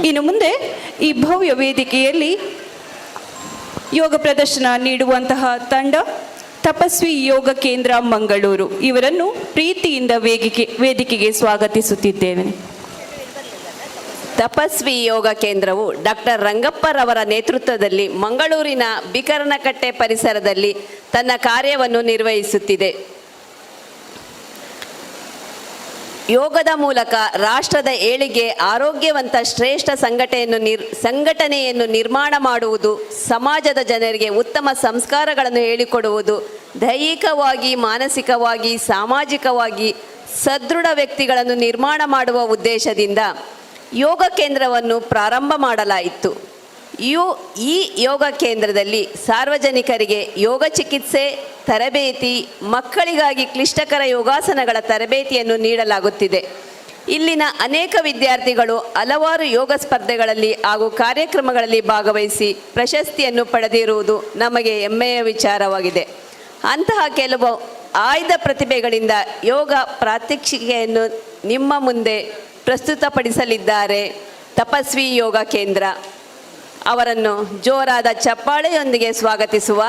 ಇನ್ನು ಮುಂದೆ ಈ ಭವ್ಯ ವೇದಿಕೆಯಲ್ಲಿ ಯೋಗ ಪ್ರದರ್ಶನ ನೀಡುವಂತಹ ತಂಡ ತಪಸ್ವಿ ಯೋಗ ಕೇಂದ್ರ ಮಂಗಳೂರು ಇವರನ್ನು ಪ್ರೀತಿಯಿಂದ ವೇದಿಕೆಗೆ ಸ್ವಾಗತಿಸುತ್ತಿದ್ದೇವೆ. ತಪಸ್ವಿ ಯೋಗ ಕೇಂದ್ರವು ಡಾಕ್ಟರ್ ರಂಗಪ್ಪರವರ ನೇತೃತ್ವದಲ್ಲಿ ಮಂಗಳೂರಿನ ಬಿಕರನಕಟ್ಟೆ ಪರಿಸರದಲ್ಲಿ ತನ್ನ ಕಾರ್ಯವನ್ನು ನಿರ್ವಹಿಸುತ್ತಿದೆ. ಯೋಗದ ಮೂಲಕ ರಾಷ್ಟ್ರದ ಏಳಿಗೆ, ಆರೋಗ್ಯವಂತ ಶ್ರೇಷ್ಠ ಸಂಘಟನೆಯನ್ನು ನಿರ್ಮಾಣ ಮಾಡುವುದು, ಸಮಾಜದ ಜನರಿಗೆ ಉತ್ತಮ ಸಂಸ್ಕಾರಗಳನ್ನು ಹೇಳಿಕೊಡುವುದು, ದೈಹಿಕವಾಗಿ, ಮಾನಸಿಕವಾಗಿ, ಸಾಮಾಜಿಕವಾಗಿ ಸದೃಢ ವ್ಯಕ್ತಿಗಳನ್ನು ನಿರ್ಮಾಣ ಮಾಡುವ ಉದ್ದೇಶದಿಂದ ಯೋಗ ಕೇಂದ್ರವನ್ನು ಪ್ರಾರಂಭ ಮಾಡಲಾಯಿತು. ಈ ಯೋಗ ಕೇಂದ್ರದಲ್ಲಿ ಸಾರ್ವಜನಿಕರಿಗೆ ಯೋಗ ಚಿಕಿತ್ಸೆ ತರಬೇತಿ, ಮಕ್ಕಳಿಗಾಗಿ ಕ್ಲಿಷ್ಟಕರ ಯೋಗಾಸನಗಳ ತರಬೇತಿಯನ್ನು ನೀಡಲಾಗುತ್ತಿದೆ. ಇಲ್ಲಿನ ಅನೇಕ ವಿದ್ಯಾರ್ಥಿಗಳು ಹಲವಾರು ಯೋಗ ಸ್ಪರ್ಧೆಗಳಲ್ಲಿ ಹಾಗೂ ಕಾರ್ಯಕ್ರಮಗಳಲ್ಲಿ ಭಾಗವಹಿಸಿ ಪ್ರಶಸ್ತಿಯನ್ನು ಪಡೆದಿರುವುದು ನಮಗೆ ಹೆಮ್ಮೆಯ ವಿಚಾರವಾಗಿದೆ. ಅಂತಹ ಕೆಲವು ಆಯ್ದ ಪ್ರತಿಭೆಗಳಿಂದ ಯೋಗ ಪ್ರಾತ್ಯಕ್ಷಿಕೆಯನ್ನು ನಿಮ್ಮ ಮುಂದೆ ಪ್ರಸ್ತುತಪಡಿಸಲಿದ್ದಾರೆ ತಪಸ್ವಿ ಯೋಗ ಕೇಂದ್ರ. ಅವರನ್ನು ಜೋರಾದ ಚಪ್ಪಾಳೆಯೊಂದಿಗೆ ಸ್ವಾಗತಿಸುವ.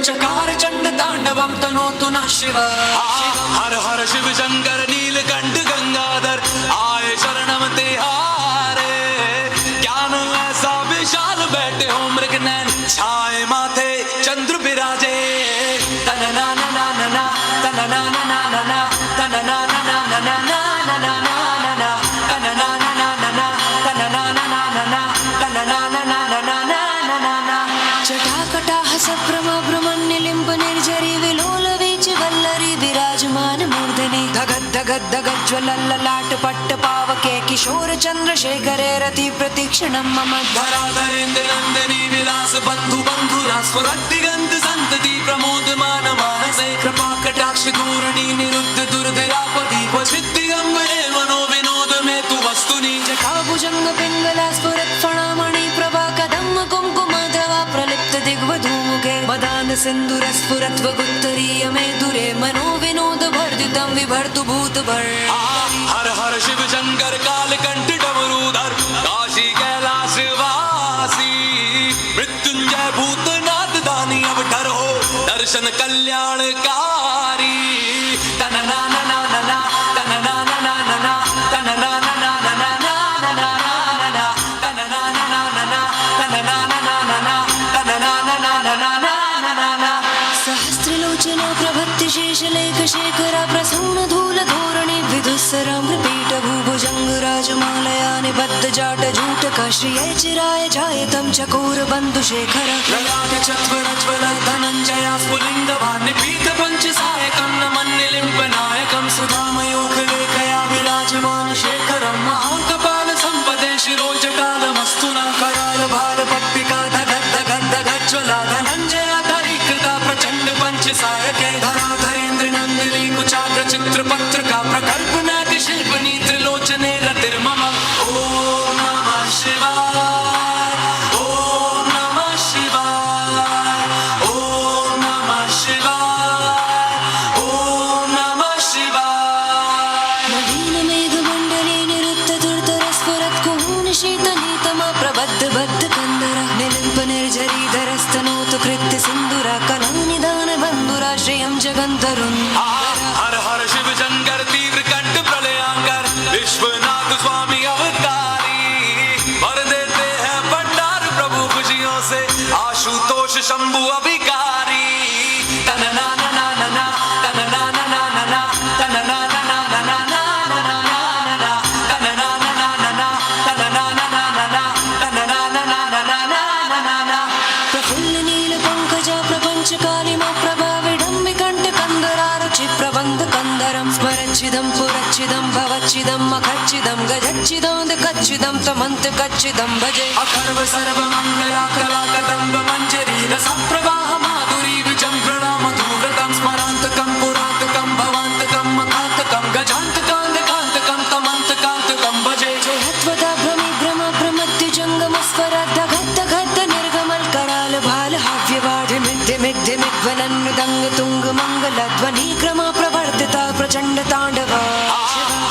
चकार चंड तांडवम तनोतु नः शिव। हर हर शिव शंकर नीलकंठ गंगाधर आए शरणम तिहारे। ज्ञान ऐसा विशाल बैठे हो मृगनयन छाए माथे चंद्र बिराजे। तनना ना ना ना ना तनना ना ना ना ना तनना ना ना ना ना ना ना ना ना तनना ना ना ना ना तनना ना ना ना ना तनना ना ना ना ना ना ना। जटाकटाह सभ्रमभ्रमण्यलिम्ब निर्झरि विलोल वीच वल्लरी विराजमान मूर्धनि धगद् धगद् धगज्ज्वलल्ललाट पट्ट पावके किशोर चन्द्रशेखरे रति प्रतीक्षणं मम धराधरेन्द्र नंदिनी विलास बंधु बंधुरा स्फुरद्दिगंत संतति प्रमोदमान मानसे। कृपा कटाक्ष धूर्णी निरुद्ध दुर्धरापति क्वचिद्दिगंबरे मनो विनोद में तु वस्तुनि। जटाभुजंग पिंगला स्फुरत् फणामणि प्रभा कदम्ब कुङ्कुमद्रवा प्रलिप्त दिग्वधूमुखे मदान सिन्दूर स्फुरत् वगुत्तरीय मे दुरे मनो विनोद भर्जितं विभर्तु भूत भर। हर हर शिव शंकर कालकंठ डमरूधर काशी कैलाश वासी। मृत्युंजय भूतनाथ दानी अवतार हो दर्शन कल्याणकारी। तनना ना ना ना ना तनना ना ना ना ना तनना ना ना ना ना ना ना तनना ना ना ना ना तनना ना ना ना ना तनना ना ना ना ना ना। सहस्रलोचना प्रभत्ति शेषलेख शेखरा प्रसून धूल धोरणे विदुस्सरामृपीठ भूभुजंग राजमालया निबद्ध जाट जूटक श्रिये चिराय जायतं चकोर बंधु शेखर। ललाट चत्वरज्वल धनञ्जया स्फुलिंग भान्य पीठ पंच सायकं नमन्निलिम्ब नायकं सुधामयोगलेखया विराजमान शेखरं। महाकपाल संपदे शिरोजटालमस्तु न कराल भाल पट्टिका धगद् धगद् धगज्ज्वला धनञ्जया धरीकृता प्रचंड पंच सायके। धराधरेन्द्र नंदिनी कुचाग्र चित्र पत्रिका प्रकल्पनाति शिल्पनी त्रिलोचने रतिर्मम। ओम नमः शिवाय ओम नमः शिवाय ओम नमः शिवाय ओम नमः शिवाय। नवीन मेघमण्डले निरुद्ध दुर्धर स्फुरत् कुहून शीतनीतमा प्रबद्ध बद्ध कंदर निलिम्प निर्झरी धरस्तनोत कृत्य सिन्दूर कलानिदान बन्धुरा श्रियं जगन्धरुन्। हर हर शिव शंकर तीव्र कंठ प्रलयांकर विश्वनाथ स्वामी अवतारी। भर देते हैं भंडार प्रभु खुशियों से आशुतोष शंभु अभिकारी। तनना ना ना ना ना तनना ना ना ना ना तनना ना ना ना ना ना ना तनना ना ना ना ना तनना ना ना ना ना तनना ना ना ना ना ना। प्रफुल्ल नील पंकजा प्रपंच कालिमा प्रभा विडम्बिकण्ठ कंदरारुचि प्रबन्ध कंदरं स्मरच्चिदं पुरच्चिदं भवच्चिदं मखच्चिदं गजच्चिदं कच्चिदं तमन्त कच्चिदं भजे। अखर्व सर्व मंगला कला कदम्ब मंजरी रसप्रवाह माधुरी विजंभृणा मधुव्रतं स्मरान्तकं पुरान्तकं भवान्तकं मकान्तकं गजान्तकान्तकान्तकं तमन्तकान्तकं भजे। जयत्वदा भ्रमि भ्रम प्रमद्य जंगम स्फरद् धगद् धगद् निर्गमल कराल भाल हाव्यवाढ मिग्धिमिग्धिमिग्वलन् मृदंग तुंग मंगल ध्वनि क्रमा प्रवर्तिता प्रचंड तांडवा।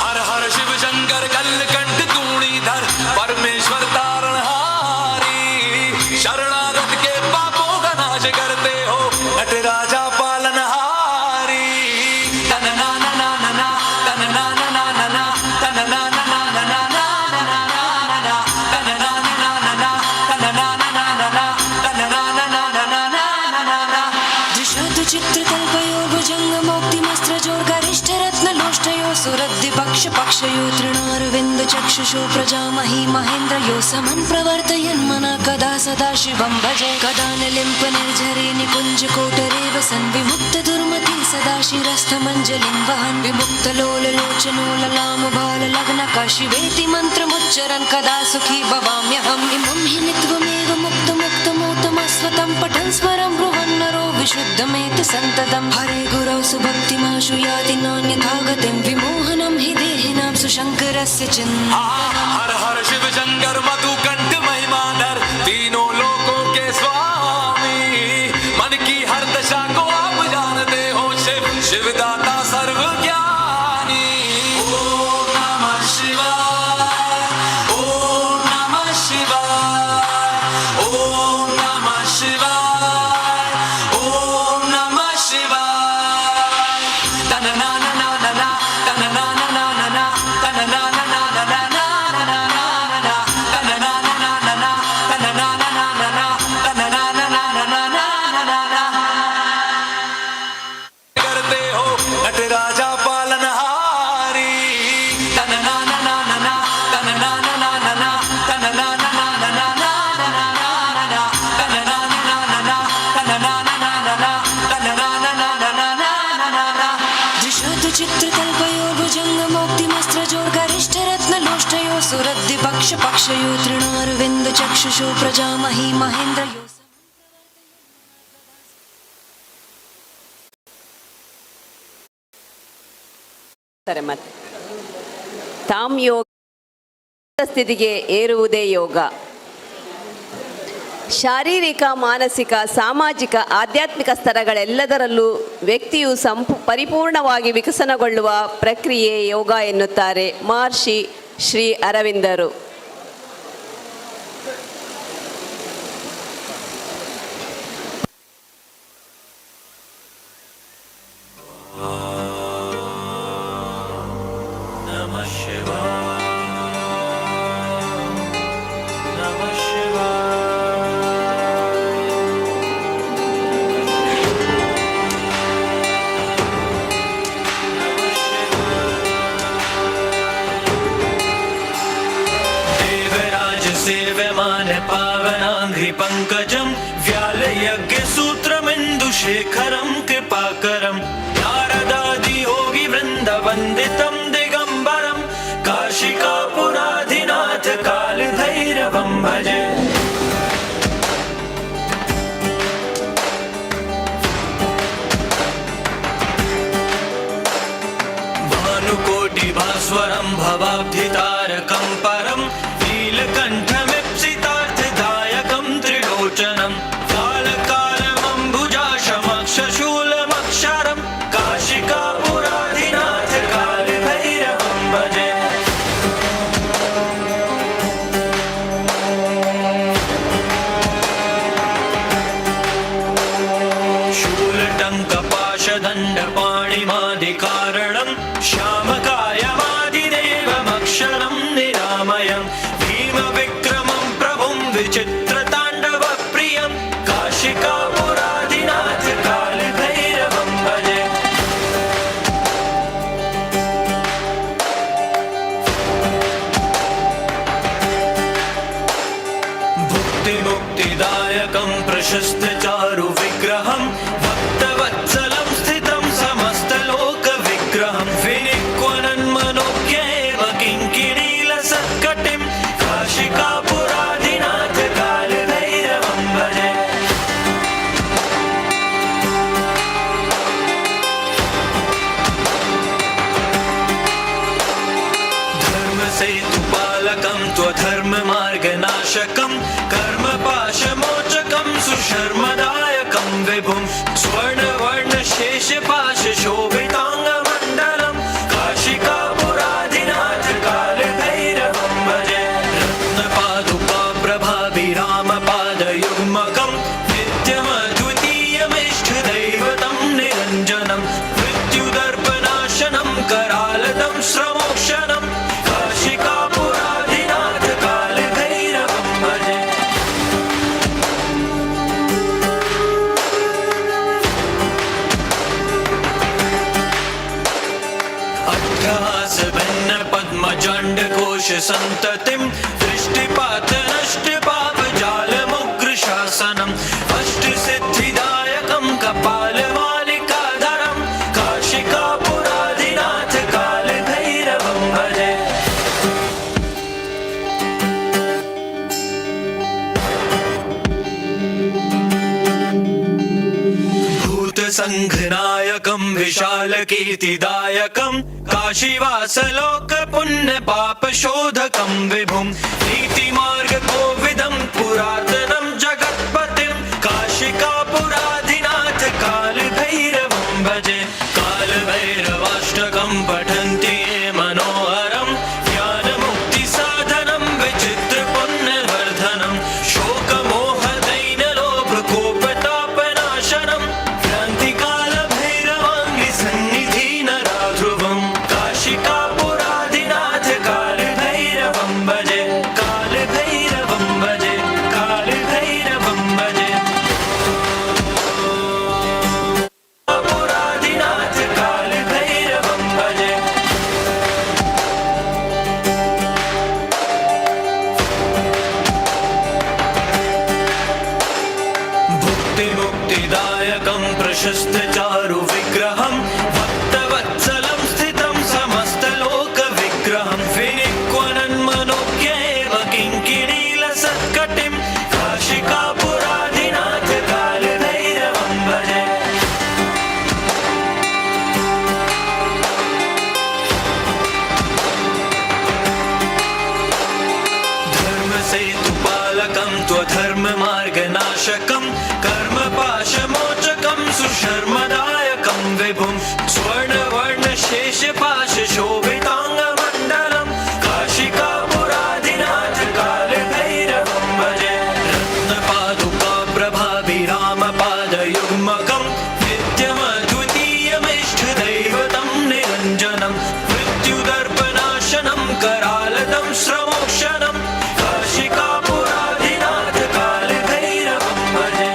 हर हर शिव शंकर कल्कंठ तूणीधर परमेश्वर तारणहारी। शरणागत के पापों का नाश करते हो नटराजा पालनहारी। तनना ना ना ना ना तनना ना ना ना ना तनना ना ना ना ना ना ना तनना ना ना ना ना तनना ना ना ना ना तनना ना ना ना ना ना। दिशतु चित्रकल्पयो भुजंग मोक्तिमस्त्रजोर गरिष्ठ रत्न लोष्टयो सुरद्धि पक्ष पक्षयो तृणारविन्द चक्षुषो प्रजामहि महेन्द्र यो समन् प्रवर्तयन् मना कदा सदा शिवं भजे। कदा निलिम्प निर्झरे निकुञ्ज कोटरे वसन् विमुक्त दुर्मति सदा शिरस्थमञ्जलिं वहन् विमुक्त लोल लोचनो ललाम बाल लग्नक शिवेति मन्त्रमुच्चरन् कदा सुखी भवाम्यहम्। इमं हि नित्वमेव मुक्त मुक्तमोतमस्वतं पठन् स्वरं बृहन्नरो विशुद्धमेत सन्ततं। हरे गुरौ सुभक्तिमाशु याति नान्यथा गतिं विमोहनं हि देहिनां सुशङ्करस्य चिन्ता। हर हर शिव शंकर मधुकंठ महिमाधर तीनों लोकों के स्वामी। मन की हर दशा को आप जानते हो शिव शिवदाता सर्वज्ञानी। ओम नमः शिवाय ओम नमः शिवाय ओम नमः शिवाय ओम पक्षयो तृणारविन्द चक्षुषो प्रजामहि महेन्द्र ಮತ್ತೆ ತಾಮ್ ಯೋಗ ಸ್ಥಿತಿಗೆ ಏರುವುದೇ ಯೋಗ. ಶಾರೀರಿಕ, ಮಾನಸಿಕ, ಸಾಮಾಜಿಕ, ಆಧ್ಯಾತ್ಮಿಕ ಸ್ತರಗಳೆಲ್ಲದರಲ್ಲೂ ವ್ಯಕ್ತಿಯು ಪರಿಪೂರ್ಣವಾಗಿ ವಿಕಸನಗೊಳ್ಳುವ ಪ್ರಕ್ರಿಯೆ ಯೋಗ ಎನ್ನುತ್ತಾರೆ ಮಹರ್ಷಿ ಶ್ರೀ ಅರವಿಂದರು. पावनांघ्रि पंकजं व्यालयज्ञ सूत्रमिन्दुशेखरं कृपाकरं नारदादि योगी वृन्द वन्दितं दिगंबरं काशिकापुराधिनाथ कालभैरवं भजे. भानुकोटिभास्वरं भवाब्धितारकं परं नीलकण्ठमिप्सितार्थदायकं त्रिलोचनं कालकालमम्बुजाशमक्षशूलमक्षरं काशिकापुराधिनाथ कालभैरवं भजे. शूलटङ्कपाशदण्डपाणिमादिकारणं श्यामकायमादिदेवमक्षरं निरामयं भीमविक्रमं प्रभुं विचित्रताण्डवप्रियं काशिकापुराधिनाथ कालभैरवं भजे. भुक्तिमुक्तिदायकं प्रशस्तचारुविग्रहं भक्तवत्सलं स्थितं समस्तलोकविग्रहं विनिक्वनन्मनोज्ञेव किङ्किणीलसत्कटिं काशिकापुराधिनाथ कालभैरवं भजे. धर्मसेतुपालकं त्वधर्ममार्गनाशकं कर्मपाशमोचकं सुशर्मदायकं विभुं स्वर्णवर्णशेषपाशशोभिताङ्गमण्डलं काशिकापुराधिनाथ कालभैरवं भजे. रत्नपादुकाप्रभाभिरामपादयुग्मकं नित्यमद्वितीयमिष्टदैवतं निरञ्जनं मृत्युदर्पनाशनं करालदं श्रमोक्षणं काशिकापुराधिनाथ कालभैरवं भजे. अट्टहासभिन्नपद्मजाण्डकोशसन्ततिं दृष्टिपातनष्टपापजालमुग्रशासनम् अष्टसिद्धिदायकं कपालमालिकाधरं काशिकापुराधिनाथ कालभैरवं भजे. भूतसङ्घनायकं विशालकीर्तिदायकं काशीवासलोकपुण्यपापशोधकं विभुं नीतिमार्गकोविदं पुरातनं जगत्पतिं काशिकापुराधिनाथ कालभैरवं भजे. कालभैरवाष्टकं पठन्ति ये मनोहरं ज्ञानमुक्तिसाधनं विचित्रपुण्यवर्धनं शोकमोहदैन्यलोभकोपतापनाशनं क्रान्तिकालभैरवाङ्गिसन्निधिनराध्रुवं काशिकापुराधिनाथ कालभैरवं भजे. कालभैरवं भजे. कालभैरवं भजे. पुराधिनाथ कालभैरवं भजे. भुक्तिमुक्तिदायकं प्रशस्तचारुविग्रहं भक्तवत्सलं स्थितं समस्तलोकविग्रहं विनिक्वनन्मनोज्ञेव किङ्किणीलसत्कटिं शर्मदायकं विभुं स्वर्णवर्णशेषपाशशोभिताङ्गमण्डलं काशिकापुराधिनाथ कालभैरवं भजे रत्नपादुकाप्रभाभिरामपादयुग्मकं नित्यमद्वितीयमिष्टदैवतं निरञ्जनं मृत्युदर्पनाशनं करालदं श्रमोक्षणं काशिकापुराधिनाथ कालभैरवं भजे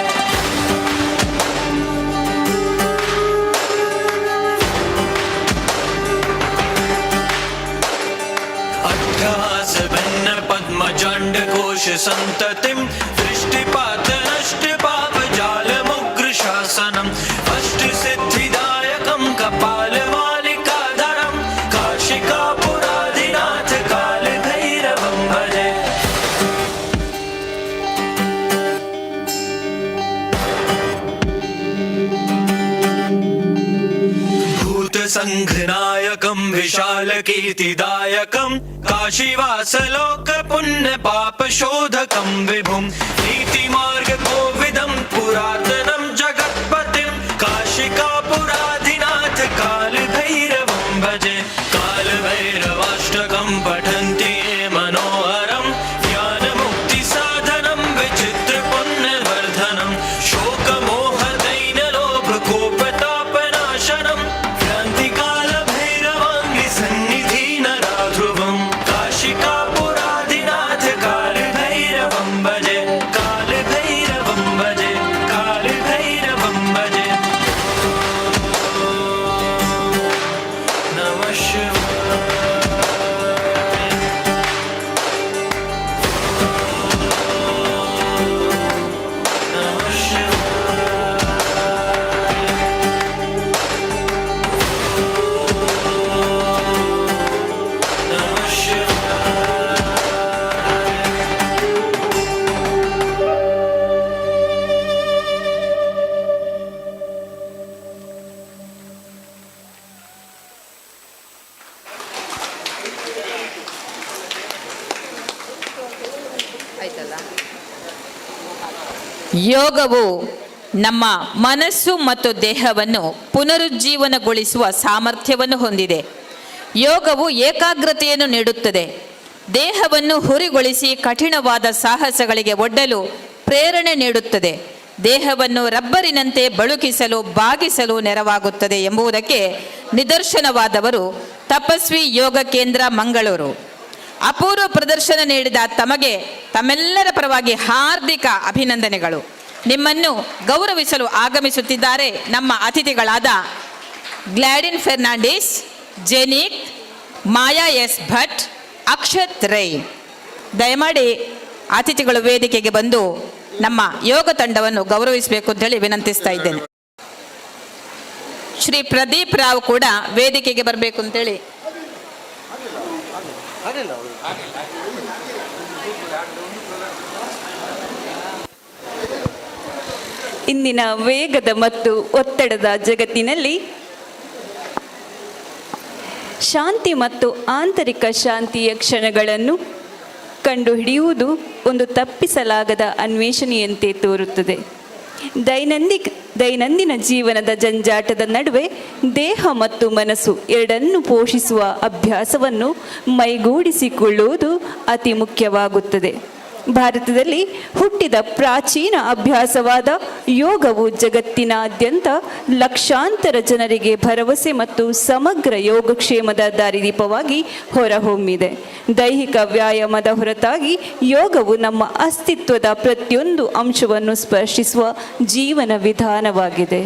पद्मजण्डकोश सन्ततिं वृष्टिपातनष्टपापजालमुग्रशासनम् अष्टसिद्धिदायकं कपालमालिकाधरं काशिकापुराधिनाथ कालभैरवं भजे भूतसङ्घनायकं विशालकीर्तिदायकं काशीवासलोकपुण्यपापशोधकं विभुं नीतिमार्गकोविदं पुरातनं जगत्पतिं काशिकापुराधिनाथ कालभैरवं भजे कालभैरवाष्टकं पठन्ति ये मनोहरं ज्ञानमुक्तिसाधनं विचित्रपुण्यवर्धनं शोकमोहदैन्यलोभकोपतापनाशनं क्रान्तिकालभैरवाङ्घ्रिसन्निधिनराध्रुवं काशिकापुराधिनाथ कालभैरवं भजे कालभैरवं भजे कालभैरवं भजे नमः शिवाय नमः शिवाय नमः शिवाय ಯೋಗವು ನಮ್ಮ ಮನಸ್ಸು ಮತ್ತು ದೇಹವನ್ನು ಪುನರುಜ್ಜೀವನಗೊಳಿಸುವ ಸಾಮರ್ಥ್ಯವನ್ನು ಹೊಂದಿದೆ. ಯೋಗವು ಏಕಾಗ್ರತೆಯನ್ನು ನೀಡುತ್ತದೆ. ದೇಹವನ್ನು ಹುರಿಗೊಳಿಸಿ ಕಠಿಣವಾದ ಸಾಹಸಗಳಿಗೆ ಒಡ್ಡಲು ಪ್ರೇರಣೆ ನೀಡುತ್ತದೆ. ದೇಹವನ್ನು ರಬ್ಬರಿನಂತೆ ಬಳುಕಿಸಲು ಬಾಗಿಸಲು ನೆರವಾಗುತ್ತದೆ ಎಂಬುದಕ್ಕೆ ನಿದರ್ಶನವಾದವರು ತಪಸ್ವಿ ಯೋಗ ಕೇಂದ್ರ ಮಂಗಳೂರು. ಅಪೂರ್ವ ಪ್ರದರ್ಶನ ನೀಡಿದ ತಮಗೆ ತಮ್ಮೆಲ್ಲರ ಪರವಾಗಿ ಹಾರ್ದಿಕ ಅಭಿನಂದನೆಗಳು. ನಿಮ್ಮನ್ನು ಗೌರವಿಸಲು ಆಗಮಿಸುತ್ತಿದ್ದಾರೆ ನಮ್ಮ ಅತಿಥಿಗಳಾದ ಗ್ಲಾಡಿನ್ ಫೆರ್ನಾಂಡಿಸ್, ಜೆನಿಕ್, ಮಾಯಾ ಎಸ್ ಭಟ್, ಅಕ್ಷತ್ ರೈ. ದಯಮಾಡಿ ಅತಿಥಿಗಳು ವೇದಿಕೆಗೆ ಬಂದು ನಮ್ಮ ಯೋಗ ತಂಡವನ್ನು ಗೌರವಿಸಬೇಕು ಅಂತ ಹೇಳಿ ವಿನಂತಿಸ್ತಾ ಇದ್ದೇನೆ. ಶ್ರೀ ಪ್ರದೀಪ್ ರಾವ್ ಕೂಡ ವೇದಿಕೆಗೆ ಬರಬೇಕು ಅಂತೇಳಿ. ಇಂದಿನ ವೇಗದ ಮತ್ತು ಒತ್ತಡದ ಜಗತ್ತಿನಲ್ಲಿ ಶಾಂತಿ ಮತ್ತು ಆಂತರಿಕ ಶಾಂತಿಯ ಕ್ಷಣಗಳನ್ನು ಕಂಡುಹಿಡಿಯುವುದು ಒಂದು ತಪ್ಪಿಸಲಾಗದ ಅನ್ವೇಷಣೆಯಂತೆ ತೋರುತ್ತದೆ. ದೈನಂದಿನ ಜೀವನದ ಜಂಜಾಟದ ನಡುವೆ ದೇಹ ಮತ್ತು ಮನಸ್ಸು ಎರಡನ್ನೂ ಪೋಷಿಸುವ ಅಭ್ಯಾಸವನ್ನು ಮೈಗೂಡಿಸಿಕೊಳ್ಳುವುದು ಅತಿ ಮುಖ್ಯವಾಗುತ್ತದೆ. ಭಾರತದಲ್ಲಿ ಹುಟ್ಟಿದ ಪ್ರಾಚೀನ ಅಭ್ಯಾಸವಾದ ಯೋಗವು ಜಗತ್ತಿನಾದ್ಯಂತ ಲಕ್ಷಾಂತರ ಜನರಿಗೆ ಭರವಸೆ ಮತ್ತು ಸಮಗ್ರ ಯೋಗಕ್ಷೇಮದ ದಾರಿದೀಪವಾಗಿ ಹೊರಹೊಮ್ಮಿದೆ. ದೈಹಿಕ ವ್ಯಾಯಾಮದ ಹೊರತಾಗಿ ಯೋಗವು ನಮ್ಮ ಅಸ್ತಿತ್ವದ ಪ್ರತಿಯೊಂದು ಅಂಶವನ್ನು ಸ್ಪರ್ಶಿಸುವ ಜೀವನ ವಿಧಾನವಾಗಿದೆ.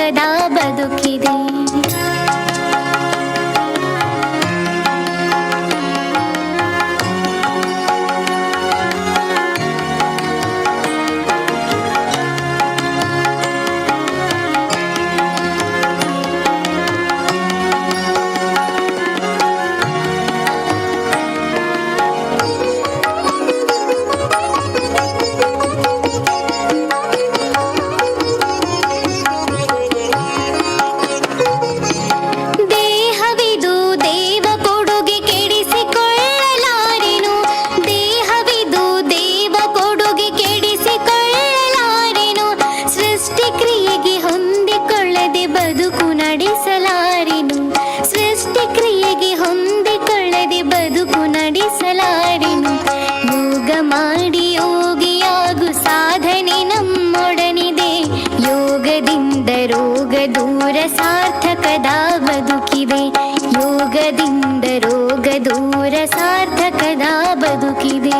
ಸಾರ್ಥಕದ ಬದುಕಿದೆ. ದೇಹವಿದು ದೇವ ಕೊಡುಗೆ ಕೆಡಿಸಿಕೊಳ್ಳಲಾರೆನು, ದೇಹವಿದು ದೇವ ಕೊಡುಗೆ ಕೆಡಿಸಿಕೊಳ್ಳಲಾರೆನು, ಸೃಷ್ಟಿ ಕ್ರಿಯೆಗೆ ಹೊಂದಿಕೊಳ್ಳದೆ ಬದುಕು ನಡೆಸಲಾರೆನು, ಸೃಷ್ಟಿ ಕ್ರಿಯೆಗೆ ಹೊಂದಿಕೊಳ್ಳದೆ ಬದುಕು ನಡೆಸಲಾರೆನು. ಯೋಗ ಮಾಡಿ ಯೋಗಿಯಾಗು ಸಾಧನೆ ನಮ್ಮೊಡನಿದೆ, ಯೋಗದಿಂದ ರೋಗ ದೂರ ಸಾರ್ಥಕದ ಬದುಕಿದೆ, ಯೋಗದಿಂದ ರೋಗ ದೂರ ಸಾರ್ಥಕದ ಬದುಕಿದೆ.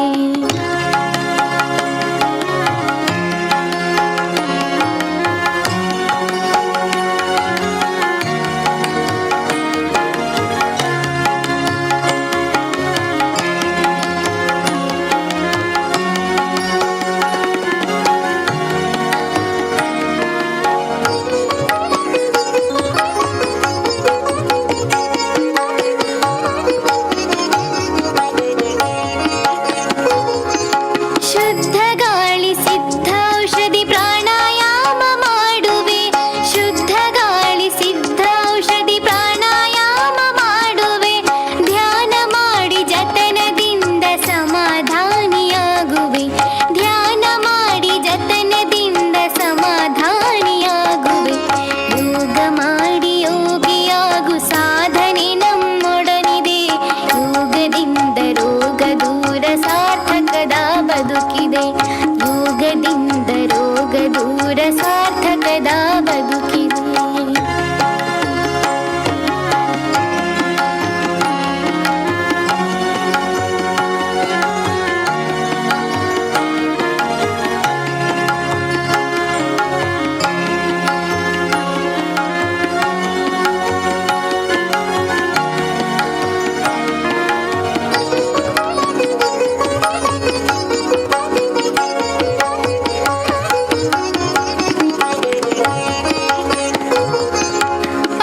ಶುದ್ಧ ಗಾಳಿ ಸಿದ್ಧೌಷಧಿ ಪ್ರಾಣಾಯಾಮ ಮಾಡುವೆ, ಶುದ್ಧ ಗಾಳಿ ಸಿದ್ಧೌಷಧಿ ಪ್ರಾಣಾಯಾಮ ಮಾಡುವೆ, ಧ್ಯಾನ ಮಾಡಿ ಜತನದಿಂದ ಸಮಾಧಾನಿಯಾಗುವೆ, ಧ್ಯಾನ ಮಾಡಿ ಜತನದಿಂದ ಸಮಾಧಾನಿಯಾಗುವೆ. ಯೋಗ ಮಾಡಿ ಯೋಗಿಯಾಗು ಸಾಧನೆ ನಮ್ಮೊಡನಿದೆ, ಯೋಗದಿಂದ ರೋಗ ದೂರ ಸಾರ್ಥಕದ ಬದುಕಿದೆ, ಯೋಗದಿಂದ ರೋಗ ದೂರ ಸಾರ್ಥಕದ ಬದುಕಿದೆ.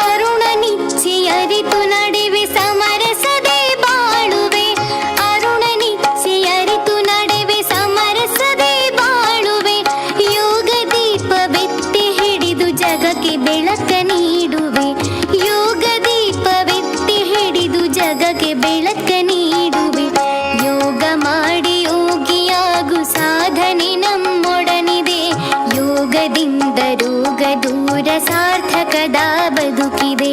ಅರುಣ ನಿಚ್ಚಿ ಅರಿತು ನಡೆವೆ ಸಮರಸದೆ ಬಾಳುವೆ, ಅರುಣ ನಿಚ್ಚಿ ಅರಿತು ನಡೆವೆ ಸಮರಸದೆ ಬಾಳುವೆ, ಯೋಗ ದೀಪವೆತ್ತಿ ಹಿಡಿದು ಜಗಕ್ಕೆ ಬೆಳಕ ನೀಡುವೆ, ಯೋಗ ದೀಪವೆತ್ತಿ ಹಿಡಿದು ಜಗಕ್ಕೆ ಬೆಳಕ ನೀಡುವೆ. ಯೋಗ ಮಾಡಿ ಯೋಗಿಯಾಗು ಸಾಧನೆ ನಮ್ಮೊಡನಿದೆ, ಯೋಗದಿಂದ ರೋಗ ದೂರ ಸಾರ್ಥಕದ ಬದುಕಿದೆ,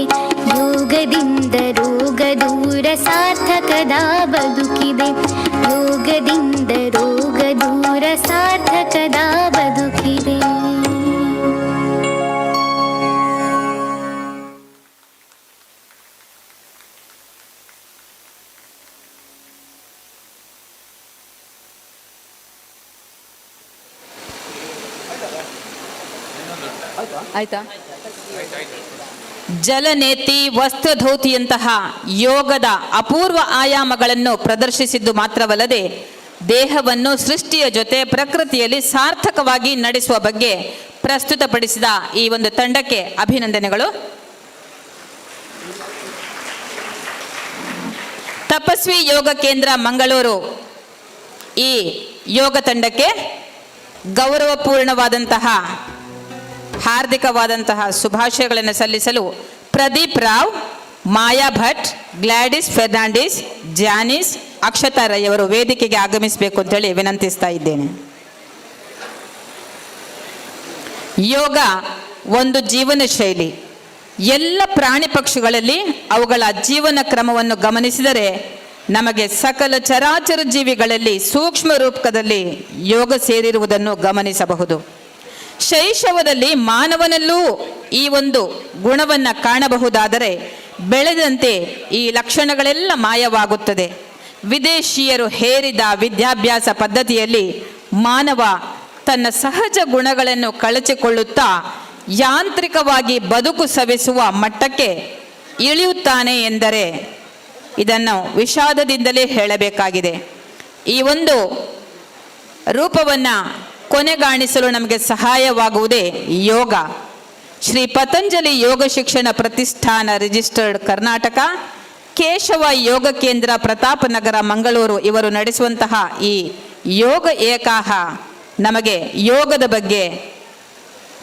ಯೋಗದಿಂದ ರೋಗ ದೂರ ಸಾರ್ಥಕದ ಬದುಕಿದೆ, ಯೋಗದಿಂದ ರೋಗ ದೂರ ಸಾರ್ಥಕದ ಬದುಕಿದೆ. ಆಯ್ತಾ? ಜಲನೇತಿ ವಸ್ತ್ರಧೌತಿಯಂತಹ ಯೋಗದ ಅಪೂರ್ವ ಆಯಾಮಗಳನ್ನು ಪ್ರದರ್ಶಿಸಿದ್ದು ಮಾತ್ರವಲ್ಲದೆ ದೇಹವನ್ನು ಸೃಷ್ಟಿಯ ಜೊತೆ ಪ್ರಕೃತಿಯಲ್ಲಿ ಸಾರ್ಥಕವಾಗಿ ನಡೆಸುವ ಬಗ್ಗೆ ಪ್ರಸ್ತುತಪಡಿಸಿದ ಈ ಒಂದು ತಂಡಕ್ಕೆ ಅಭಿನಂದನೆಗಳು. ತಪಸ್ವಿ ಯೋಗ ಕೇಂದ್ರ ಮಂಗಳೂರು ಈ ಯೋಗ ತಂಡಕ್ಕೆ ಗೌರವಪೂರ್ಣವಾದಂತಹ ಹಾರ್ದಿಕವಾದಂತಹ ಶುಭಾಶಯಗಳನ್ನು ಸಲ್ಲಿಸಲು ಪ್ರದೀಪ್ ರಾವ್, ಮಾಯಾ ಭಟ್, ಗ್ಲಾಡಿಸ್ ಫೆರ್ನಾಂಡಿಸ್, ಜಾನಿಸ್, ಅಕ್ಷತಾ ರೈ ಅವರು ವೇದಿಕೆಗೆ ಆಗಮಿಸಬೇಕು ಅಂತೇಳಿ ವಿನಂತಿಸ್ತಾ ಇದ್ದೇನೆ. ಯೋಗ ಒಂದು ಜೀವನ ಶೈಲಿ. ಎಲ್ಲ ಪ್ರಾಣಿ ಪಕ್ಷಿಗಳಲ್ಲಿ ಅವುಗಳ ಜೀವನ ಕ್ರಮವನ್ನು ಗಮನಿಸಿದರೆ ನಮಗೆ ಸಕಲ ಚರಾಚರ ಜೀವಿಗಳಲ್ಲಿ ಸೂಕ್ಷ್ಮ ರೂಪದಲ್ಲಿ ಯೋಗ ಸೇರಿರುವುದನ್ನು ಗಮನಿಸಬಹುದು. ಶೈಶವದಲ್ಲಿ ಮಾನವನಲ್ಲೂ ಈ ಒಂದು ಗುಣವನ್ನು ಕಾಣಬಹುದಾದರೆ ಬೆಳೆದಂತೆ ಈ ಲಕ್ಷಣಗಳೆಲ್ಲ ಮಾಯವಾಗುತ್ತದೆ. ವಿದೇಶಿಯರು ಹೇರಿದ ವಿದ್ಯಾಭ್ಯಾಸ ಪದ್ಧತಿಯಲ್ಲಿ ಮಾನವ ತನ್ನ ಸಹಜ ಗುಣಗಳನ್ನು ಕಳಚಿಕೊಳ್ಳುತ್ತಾ ಯಾಂತ್ರಿಕವಾಗಿ ಬದುಕು ಸವೆಸುವ ಮಟ್ಟಕ್ಕೆ ಇಳಿಯುತ್ತಾನೆ ಎಂದರೆ ಇದನ್ನು ವಿಷಾದದಿಂದಲೇ ಹೇಳಬೇಕಾಗಿದೆ. ಈ ಒಂದು ರೂಪವನ್ನು ಕೊನೆಗಾಣಿಸಲು ನಮಗೆ ಸಹಾಯವಾಗುವುದೇ ಯೋಗ. ಶ್ರೀ ಪತಂಜಲಿ ಯೋಗ ಶಿಕ್ಷಣ ಪ್ರತಿಷ್ಠಾನ ರಿಜಿಸ್ಟರ್ಡ್ ಕರ್ನಾಟಕ, ಕೇಶವ ಯೋಗ ಕೇಂದ್ರ ಪ್ರತಾಪನಗರ ಮಂಗಳೂರು ಇವರು ನಡೆಸುವಂತಹ ಈ ಯೋಗ ಏಕಾಹ ನಮಗೆ ಯೋಗದ ಬಗ್ಗೆ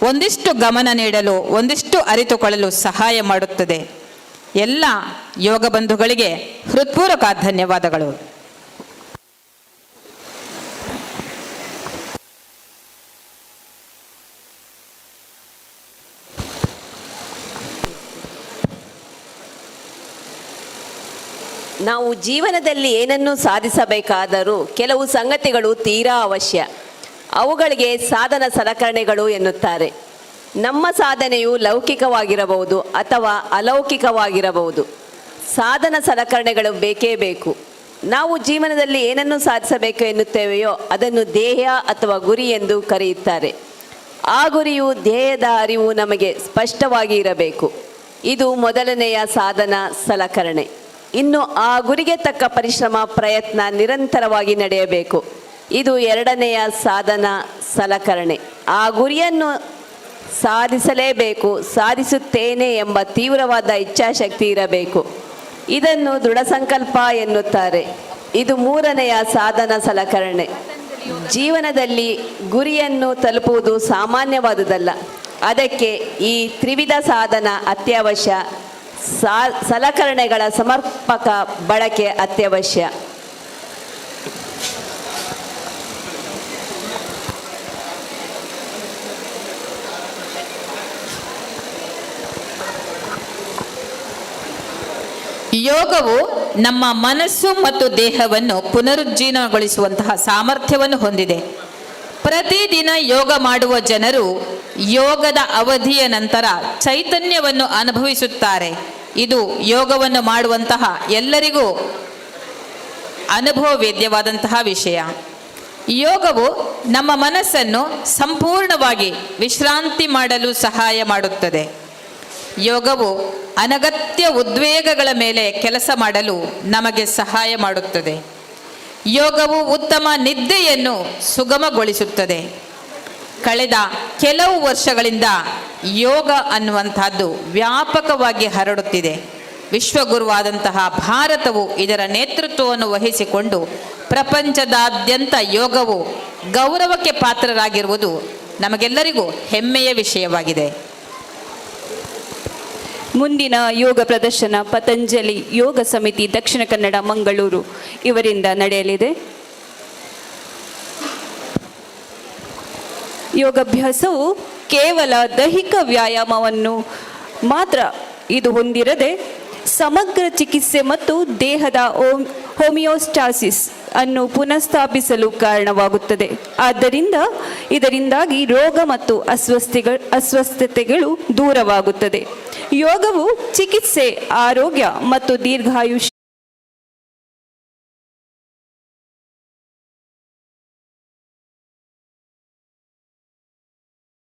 ಒಂದಿಷ್ಟು ಗಮನ ನೀಡಲು, ಒಂದಿಷ್ಟು ಅರಿತುಕೊಳ್ಳಲು ಸಹಾಯ ಮಾಡುತ್ತದೆ. ಎಲ್ಲ ಯೋಗ ಬಂಧುಗಳಿಗೆ ಹೃತ್ಪೂರ್ವಕ ಧನ್ಯವಾದಗಳು. ನಾವು ಜೀವನದಲ್ಲಿ ಏನನ್ನು ಸಾಧಿಸಬೇಕಾದರೂ ಕೆಲವು ಸಂಗತಿಗಳು ತೀರಾ ಅವಶ್ಯ. ಅವುಗಳಿಗೆ ಸಾಧನ ಸಲಕರಣೆಗಳು ಎನ್ನುತ್ತಾರೆ. ನಮ್ಮ ಸಾಧನೆಯು ಲೌಕಿಕವಾಗಿರಬಹುದು ಅಥವಾ ಅಲೌಕಿಕವಾಗಿರಬಹುದು. ಸಾಧನ ಸಲಕರಣೆಗಳು ಬೇಕೇ ಬೇಕು. ನಾವು ಜೀವನದಲ್ಲಿ ಏನನ್ನು ಸಾಧಿಸಬೇಕು ಎನ್ನುತ್ತೇವೆಯೋ ಅದನ್ನು ಧ್ಯೇಯ ಅಥವಾ ಗುರಿ ಎಂದು ಕರೆಯುತ್ತಾರೆ. ಆ ಗುರಿಯು ಧ್ಯೇಯದ ಅರಿವು ನಮಗೆ ಸ್ಪಷ್ಟವಾಗಿ ಇರಬೇಕು. ಇದು ಮೊದಲನೆಯ ಸಾಧನ ಸಲಕರಣೆ. ಇನ್ನು ಆ ಗುರಿಗೆ ತಕ್ಕ ಪರಿಶ್ರಮ, ಪ್ರಯತ್ನ ನಿರಂತರವಾಗಿ ನಡೆಯಬೇಕು. ಇದು ಎರಡನೆಯ ಸಾಧನ ಸಲಕರಣೆ. ಆ ಗುರಿಯನ್ನು ಸಾಧಿಸಲೇಬೇಕು, ಸಾಧಿಸುತ್ತೇನೆ ಎಂಬ ತೀವ್ರವಾದ ಇಚ್ಛಾಶಕ್ತಿ ಇರಬೇಕು. ಇದನ್ನು ದೃಢ ಸಂಕಲ್ಪ ಎನ್ನುತ್ತಾರೆ. ಇದು ಮೂರನೆಯ ಸಾಧನ ಸಲಕರಣೆ. ಜೀವನದಲ್ಲಿ ಗುರಿಯನ್ನು ತಲುಪುವುದು ಸಾಮಾನ್ಯವಾದುದಲ್ಲ. ಅದಕ್ಕೆ ಈ ತ್ರಿವಿಧ ಸಾಧನ ಅತ್ಯವಶ್ಯ. ಸಲಕರಣೆಗಳ ಸಮರ್ಪಕ ಬಳಕೆ ಅತ್ಯವಶ್ಯ. ಯೋಗವು ನಮ್ಮ ಮನಸ್ಸು ಮತ್ತು ದೇಹವನ್ನು ಪುನರುಜ್ಜೀವನಗೊಳಿಸುವಂತಹ ಸಾಮರ್ಥ್ಯವನ್ನು ಹೊಂದಿದೆ. ಪ್ರತಿದಿನ ಯೋಗ ಮಾಡುವ ಜನರು ಯೋಗದ ಅವಧಿಯ ನಂತರ ಚೈತನ್ಯವನ್ನು ಅನುಭವಿಸುತ್ತಾರೆ. ಇದು ಯೋಗವನ್ನು ಮಾಡುವಂತಹ ಎಲ್ಲರಿಗೂ ಅನುಭವವೇದ್ಯವಾದಂತಹ ವಿಷಯ. ಯೋಗವು ನಮ್ಮ ಮನಸ್ಸನ್ನು ಸಂಪೂರ್ಣವಾಗಿ ವಿಶ್ರಾಂತಿ ಮಾಡಲು ಸಹಾಯ ಮಾಡುತ್ತದೆ. ಯೋಗವು ಅನಗತ್ಯ ಉದ್ವೇಗಗಳ ಮೇಲೆ ಕೆಲಸ ಮಾಡಲು ನಮಗೆ ಸಹಾಯ ಮಾಡುತ್ತದೆ. ಯೋಗವು ಉತ್ತಮ ನಿದ್ದೆಯನ್ನು ಸುಗಮಗೊಳಿಸುತ್ತದೆ. ಕಳೆದ ಕೆಲವು ವರ್ಷಗಳಿಂದ ಯೋಗ ಅನ್ನುವಂಥದ್ದು ವ್ಯಾಪಕವಾಗಿ ಹರಡುತ್ತಿದೆ. ವಿಶ್ವಗುರುವಾದಂತಹ ಭಾರತವು ಇದರ ನೇತೃತ್ವವನ್ನು ವಹಿಸಿಕೊಂಡು ಪ್ರಪಂಚದಾದ್ಯಂತ ಯೋಗವು ಗೌರವಕ್ಕೆ ಪಾತ್ರರಾಗಿರುವುದು ನಮಗೆಲ್ಲರಿಗೂ ಹೆಮ್ಮೆಯ ವಿಷಯವಾಗಿದೆ. ಮುಂದಿನ ಯೋಗ ಪ್ರದರ್ಶನ ಪತಂಜಲಿ ಯೋಗ ಸಮಿತಿ ದಕ್ಷಿಣ ಕನ್ನಡ ಮಂಗಳೂರು ಇವರಿಂದ ನಡೆಯಲಿದೆ. ಯೋಗಾಭ್ಯಾಸವು ಕೇವಲ ದೈಹಿಕ ವ್ಯಾಯಾಮವನ್ನು ಮಾತ್ರ ಇದು ಹೊಂದಿರದೆ ಸಮಗ್ರ ಚಿಕಿತ್ಸೆ ಮತ್ತು ದೇಹದ ಹೋಮಿಯೋಸ್ಟಾಸಿಸ್ ಅನ್ನು ಪುನಃಸ್ಥಾಪಿಸಲು ಕಾರಣವಾಗುತ್ತದೆ. ಆದ್ದರಿಂದ ಇದರಿಂದಾಗಿ ರೋಗ ಮತ್ತು ಅಸ್ವಸ್ಥತೆಗಳು ದೂರವಾಗುತ್ತದೆ. ಯೋಗವು ಚಿಕಿತ್ಸೆ, ಆರೋಗ್ಯ ಮತ್ತು ದೀರ್ಘಾಯುಷ್ಯ